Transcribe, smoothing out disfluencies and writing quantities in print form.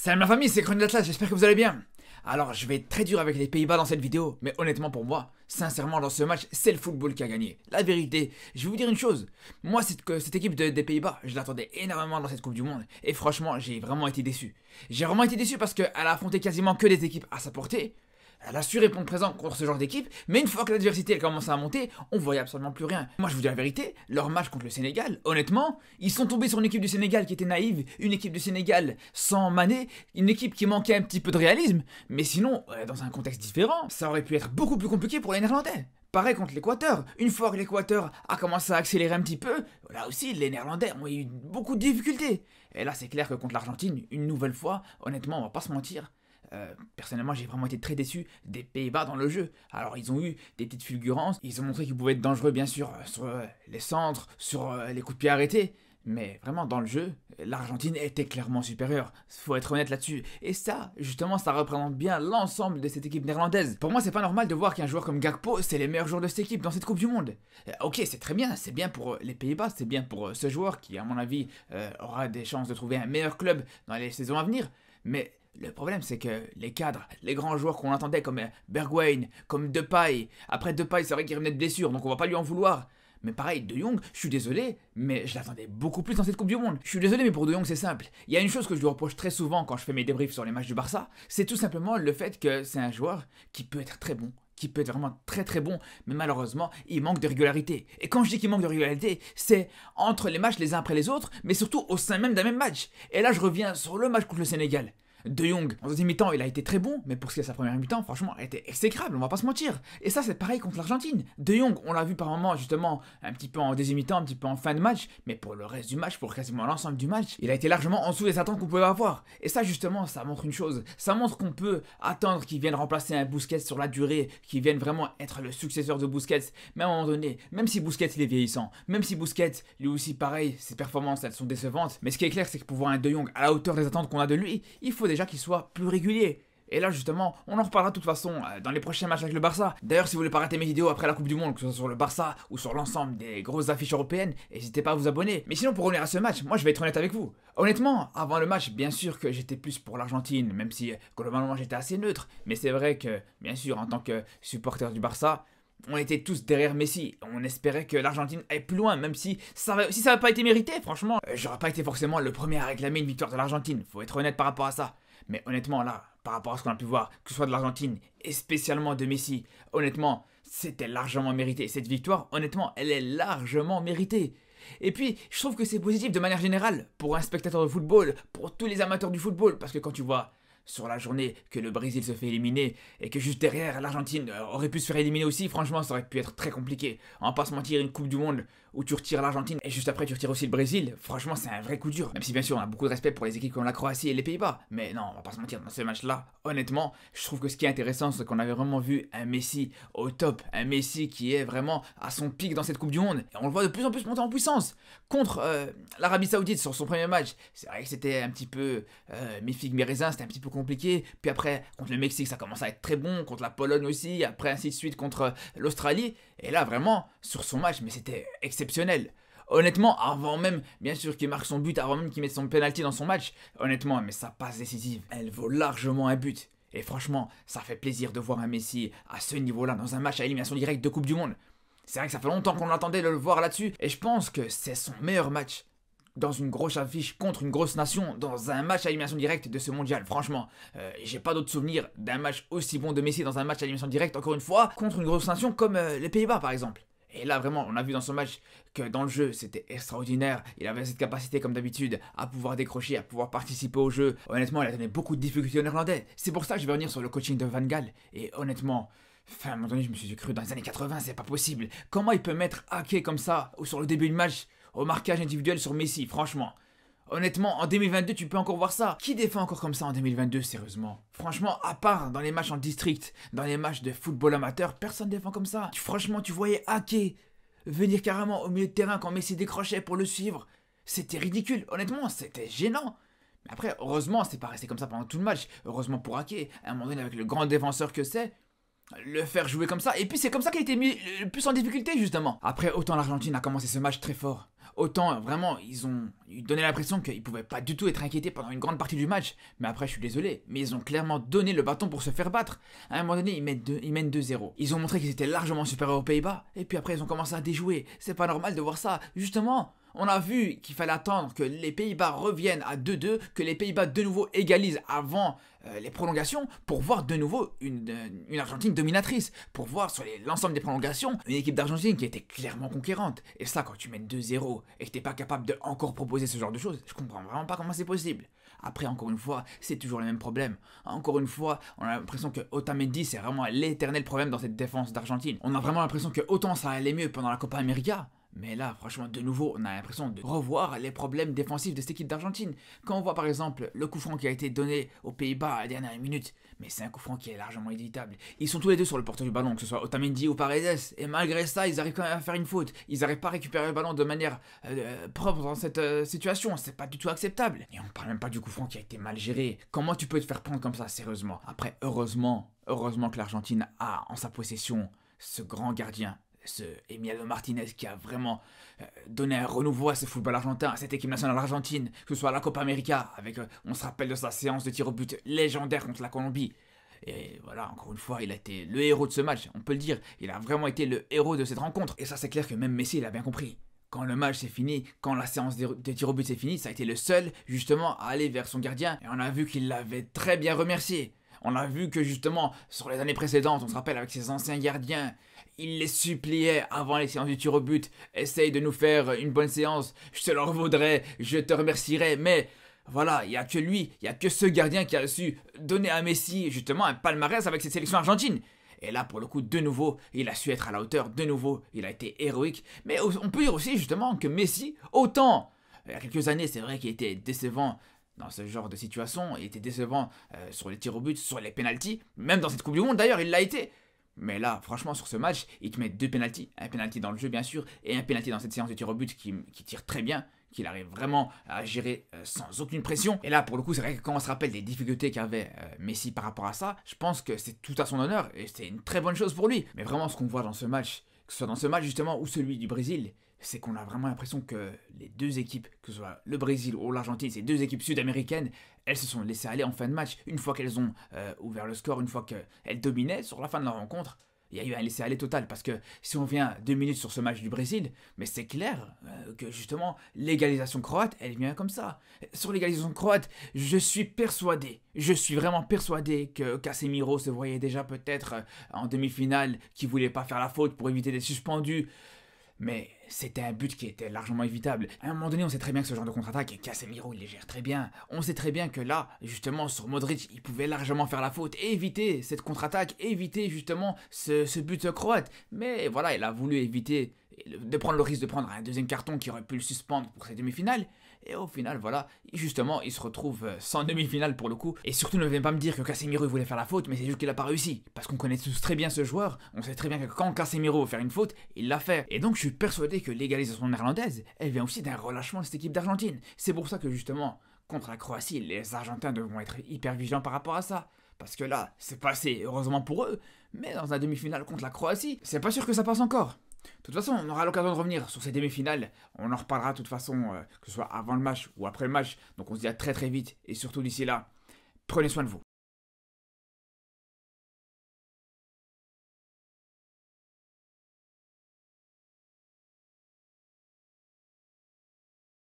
Salut ma famille, c'est Chronique d'Atlas, j'espère que vous allez bien. Alors, je vais être très dur avec les Pays-Bas dans cette vidéo, mais honnêtement pour moi, sincèrement dans ce match, c'est le football qui a gagné. La vérité, je vais vous dire une chose, moi cette équipe des Pays-Bas, je l'attendais énormément dans cette Coupe du Monde, et franchement, j'ai vraiment été déçu. J'ai vraiment été déçu parce qu'elle a affronté quasiment que des équipes à sa portée. Elle a su répondre présent contre ce genre d'équipe, mais une fois que l'adversité elle commence à monter, on voyait absolument plus rien. Moi je vous dis la vérité, leur match contre le Sénégal, honnêtement, ils sont tombés sur une équipe du Sénégal qui était naïve, une équipe du Sénégal sans Mané, une équipe qui manquait un petit peu de réalisme, mais sinon, dans un contexte différent, ça aurait pu être beaucoup plus compliqué pour les Néerlandais. Pareil contre l'Équateur, une fois que l'Équateur a commencé à accélérer un petit peu, là aussi les Néerlandais ont eu beaucoup de difficultés. Et là c'est clair que contre l'Argentine, une nouvelle fois, honnêtement on va pas se mentir, personnellement j'ai vraiment été très déçu des Pays-Bas dans le jeu. Alors ils ont eu des petites fulgurances, ils ont montré qu'ils pouvaient être dangereux bien sûr sur les centres, sur les coups de pied arrêtés, mais vraiment dans le jeu, l'Argentine était clairement supérieure, faut être honnête là-dessus. Et ça, justement, ça représente bien l'ensemble de cette équipe néerlandaise. Pour moi, c'est pas normal de voir qu'un joueur comme Gakpo, c'est les meilleurs joueurs de cette équipe dans cette Coupe du Monde. Ok, c'est bien pour les Pays-Bas, c'est bien pour ce joueur qui, à mon avis, aura des chances de trouver un meilleur club dans les saisons à venir, mais le problème, c'est que les cadres, les grands joueurs qu'on attendait comme Bergwijn, comme Depay, après Depay, c'est vrai qu'il revenait de blessure, donc on va pas lui en vouloir. Mais pareil, De Jong, je suis désolé, mais je l'attendais beaucoup plus dans cette Coupe du Monde. Je suis désolé, mais pour De Jong, c'est simple. Il y a une chose que je lui reproche très souvent quand je fais mes débriefs sur les matchs du Barça, c'est tout simplement le fait que c'est un joueur qui peut être très bon, qui peut être vraiment très très bon, mais malheureusement, il manque de régularité. Et quand je dis qu'il manque de régularité, c'est entre les matchs les uns après les autres, mais surtout au sein même d'un même match. Et là, je reviens sur le match contre le Sénégal. De Jong, en deuxième mi-temps, il a été très bon, mais pour ce qui est de sa première mi-temps, franchement, elle était exécrable, on va pas se mentir. Et ça, c'est pareil contre l'Argentine. De Jong, on l'a vu par moments, justement, un petit peu en deuxième mi-temps, un petit peu en fin de match, mais pour le reste du match, pour quasiment l'ensemble du match, il a été largement en dessous des attentes qu'on pouvait avoir. Et ça, justement, ça montre une chose. Ça montre qu'on peut attendre qu'il vienne remplacer un Busquets sur la durée, qu'il vienne vraiment être le successeur de Busquets, mais à un moment donné, même si Busquets, il est vieillissant, même si Busquets, lui aussi, pareil, ses performances, elles sont décevantes, mais ce qui est clair, c'est que pour voir un De Jong à la hauteur des attentes qu'on a de lui, il faut déjà qu'il soit plus régulier. Et là justement, on en reparlera de toute façon dans les prochains matchs avec le Barça. D'ailleurs, si vous voulez pas rater mes vidéos après la Coupe du Monde, que ce soit sur le Barça ou sur l'ensemble des grosses affiches européennes, n'hésitez pas à vous abonner. Mais sinon, pour revenir à ce match, moi je vais être honnête avec vous. Honnêtement, avant le match, bien sûr que j'étais plus pour l'Argentine, même si globalement j'étais assez neutre. Mais c'est vrai que, bien sûr, en tant que supporter du Barça, on était tous derrière Messi. On espérait que l'Argentine aille plus loin, même si ça n'avait pas été mérité, franchement. J'aurais pas été forcément le premier à réclamer une victoire de l'Argentine, faut être honnête par rapport à ça. Mais honnêtement, là, par rapport à ce qu'on a pu voir, que ce soit de l'Argentine et spécialement de Messi, honnêtement, c'était largement mérité. Cette victoire, honnêtement, elle est largement méritée. Et puis, je trouve que c'est positif de manière générale pour un spectateur de football, pour tous les amateurs du football, parce que quand tu vois sur la journée que le Brésil se fait éliminer et que juste derrière l'Argentine aurait pu se faire éliminer aussi, franchement ça aurait pu être très compliqué. On va pas se mentir, une Coupe du Monde où tu retires l'Argentine et juste après tu retires aussi le Brésil, franchement c'est un vrai coup dur. Même si bien sûr on a beaucoup de respect pour les équipes comme la Croatie et les Pays-Bas, mais non, on va pas se mentir, dans ce match-là, honnêtement, je trouve que ce qui est intéressant c'est qu'on avait vraiment vu un Messi au top, un Messi qui est vraiment à son pic dans cette Coupe du Monde. Et on le voit de plus en plus monter en puissance. Contre l'Arabie Saoudite sur son premier match, c'est vrai que c'était un petit peu mes figues mes raisins, c'était un petit peu compliqué. Puis après, contre le Mexique, ça commence à être très bon. Contre la Pologne aussi. Après, ainsi de suite contre l'Australie. Et là, vraiment, sur son match, mais c'était exceptionnel. Honnêtement, avant même, bien sûr, qu'il marque son but, avant même qu'il mette son penalty dans son match, honnêtement, mais sa passe décisive, elle vaut largement un but. Et franchement, ça fait plaisir de voir un Messi à ce niveau-là, dans un match à élimination directe de Coupe du Monde. C'est vrai que ça fait longtemps qu'on l'attendait de le voir là-dessus. Et je pense que c'est son meilleur match dans une grosse affiche contre une grosse nation, dans un match à élimination directe de ce mondial. Franchement, j'ai pas d'autre souvenir d'un match aussi bon de Messi dans un match à élimination directe, encore une fois, contre une grosse nation comme les Pays-Bas par exemple. Et là vraiment, on a vu dans ce match que dans le jeu, c'était extraordinaire. Il avait cette capacité comme d'habitude à pouvoir décrocher, à pouvoir participer au jeu. Honnêtement, il a donné beaucoup de difficultés aux Néerlandais. C'est pour ça que je vais revenir sur le coaching de Van Gaal. Et honnêtement, à un moment donné, je me suis cru dans les années 80, c'est pas possible. Comment il peut mettre Ake comme ça, ou sur le début du match, au marquage individuel sur Messi, franchement. Honnêtement, en 2022, tu peux encore voir ça. Qui défend encore comme ça en 2022, sérieusement? Franchement, à part dans les matchs en district, dans les matchs de football amateur, personne ne défend comme ça. Franchement, tu voyais Ake venir carrément au milieu de terrain quand Messi décrochait pour le suivre. C'était ridicule, honnêtement, c'était gênant. Mais après, heureusement, c'est pas resté comme ça pendant tout le match. Heureusement pour Ake, à un moment donné, avec le grand défenseur que c'est, le faire jouer comme ça. Et puis c'est comme ça qu'il a été mis le plus en difficulté justement. Après, autant l'Argentine a commencé ce match très fort, autant vraiment ils ont donné l'impression qu'ils pouvaient pas du tout être inquiétés pendant une grande partie du match. Mais après, je suis désolé, mais ils ont clairement donné le bâton pour se faire battre. À un moment donné, ils mènent 2-0. Ils ont montré qu'ils étaient largement supérieurs aux Pays-Bas, et puis après ils ont commencé à déjouer. C'est pas normal de voir ça. Justement, on a vu qu'il fallait attendre que les Pays-Bas reviennent à 2-2, que les Pays-Bas de nouveau égalisent avant les prolongations, pour voir de nouveau une Argentine dominatrice, pour voir sur l'ensemble des prolongations une équipe d'Argentine qui était clairement conquérante. Et ça, quand tu mènes 2-0 et que t'es pas capable de encore proposer ce genre de choses, je comprends vraiment pas comment c'est possible. Après, encore une fois, c'est toujours le même problème. Encore une fois, on a l'impression que Otamendi, c'est vraiment l'éternel problème dans cette défense d'Argentine. On a vraiment l'impression que autant ça allait mieux pendant la Copa América, mais là, franchement, de nouveau, on a l'impression de revoir les problèmes défensifs de cette équipe d'Argentine. Quand on voit par exemple le coup franc qui a été donné aux Pays-Bas à la dernière minute, mais c'est un coup franc qui est largement évitable. Ils sont tous les deux sur le porteur du ballon, que ce soit Otamendi ou Paredes, et malgré ça, ils arrivent quand même à faire une faute. Ils n'arrivent pas à récupérer le ballon de manière propre dans cette situation. C'est pas du tout acceptable. Et on parle même pas du coup franc qui a été mal géré. Comment tu peux te faire prendre comme ça, sérieusement? Après, heureusement que l'Argentine a en sa possession ce grand gardien, ce Emiliano Martinez, qui a vraiment donné un renouveau à ce football argentin, à cette équipe nationale argentine, que ce soit à la Copa América, avec, on se rappelle de sa séance de tir au but légendaire contre la Colombie. Et voilà, encore une fois, il a été le héros de ce match, on peut le dire. Il a vraiment été le héros de cette rencontre. Et ça, c'est clair que même Messi, il a bien compris. Quand le match s'est fini, quand la séance de tir au but s'est finie, ça a été le seul, justement, à aller vers son gardien. Et on a vu qu'il l'avait très bien remercié. On a vu que justement, sur les années précédentes, on se rappelle avec ses anciens gardiens, il les suppliait avant les séances du tir au but, essaye de nous faire une bonne séance, je te leur vaudrai, je te remercierai, mais voilà, il n'y a que lui, il n'y a que ce gardien qui a su donner à Messi justement un palmarès avec cette sélection argentine. Et là, pour le coup, de nouveau, il a su être à la hauteur, de nouveau, il a été héroïque, mais on peut dire aussi justement que Messi, autant, il y a quelques années, c'est vrai qu'il était décevant dans ce genre de situation, il était décevant sur les tirs au but, sur les pénaltys, même dans cette Coupe du Monde d'ailleurs, il l'a été. Mais là, franchement, sur ce match, il te met 2 pénaltys, un pénalty dans le jeu bien sûr, et un pénalty dans cette séance de tir au but qui tire très bien, qu'il arrive vraiment à gérer sans aucune pression. Et là, pour le coup, c'est vrai que quand on se rappelle des difficultés qu'avait Messi par rapport à ça, je pense que c'est tout à son honneur, et c'est une très bonne chose pour lui. Mais vraiment, ce qu'on voit dans ce match, que ce soit dans ce match justement ou celui du Brésil, c'est qu'on a vraiment l'impression que les deux équipes, que ce soit le Brésil ou l'Argentine, ces deux équipes sud-américaines, elles se sont laissées aller en fin de match. Une fois qu'elles ont ouvert le score, une fois qu'elles dominaient sur la fin de la rencontre, il y a eu un laisser-aller total. Parce que si on vient 2 minutes sur ce match du Brésil, mais c'est clair que justement l'égalisation croate, elle vient comme ça. Sur l'égalisation croate, je suis vraiment persuadé que Casemiro se voyait déjà peut-être en demi-finale, qui voulait pas faire la faute pour éviter d'être suspendu. Mais c'était un but qui était largement évitable. À un moment donné, on sait très bien que ce genre de contre-attaque, Casemiro, il les gère très bien. On sait très bien que là, justement, sur Modric, il pouvait largement faire la faute et éviter cette contre-attaque, éviter justement ce but croate. Mais voilà, il a voulu éviter de prendre le risque de prendre un deuxième carton qui aurait pu le suspendre pour cette demi-finale. Et au final, voilà, justement, il se retrouve sans demi-finale pour le coup. Et surtout, ne venez pas me dire que Casemiro voulait faire la faute, mais c'est juste qu'il n'a pas réussi. Parce qu'on connaît tous très bien ce joueur, on sait très bien que quand Casemiro veut faire une faute, il l'a fait. Et donc, je suis persuadé que l'égalisation néerlandaise, elle vient aussi d'un relâchement de cette équipe d'Argentine. C'est pour ça que justement, contre la Croatie, les Argentins devront être hyper vigilants par rapport à ça. Parce que là, c'est passé, heureusement pour eux, mais dans la demi-finale contre la Croatie, c'est pas sûr que ça passe encore. De toute façon, on aura l'occasion de revenir sur ces demi-finales. On en reparlera de toute façon, que ce soit avant le match ou après le match. Donc on se dit à très très vite. Et surtout d'ici là, prenez soin de vous.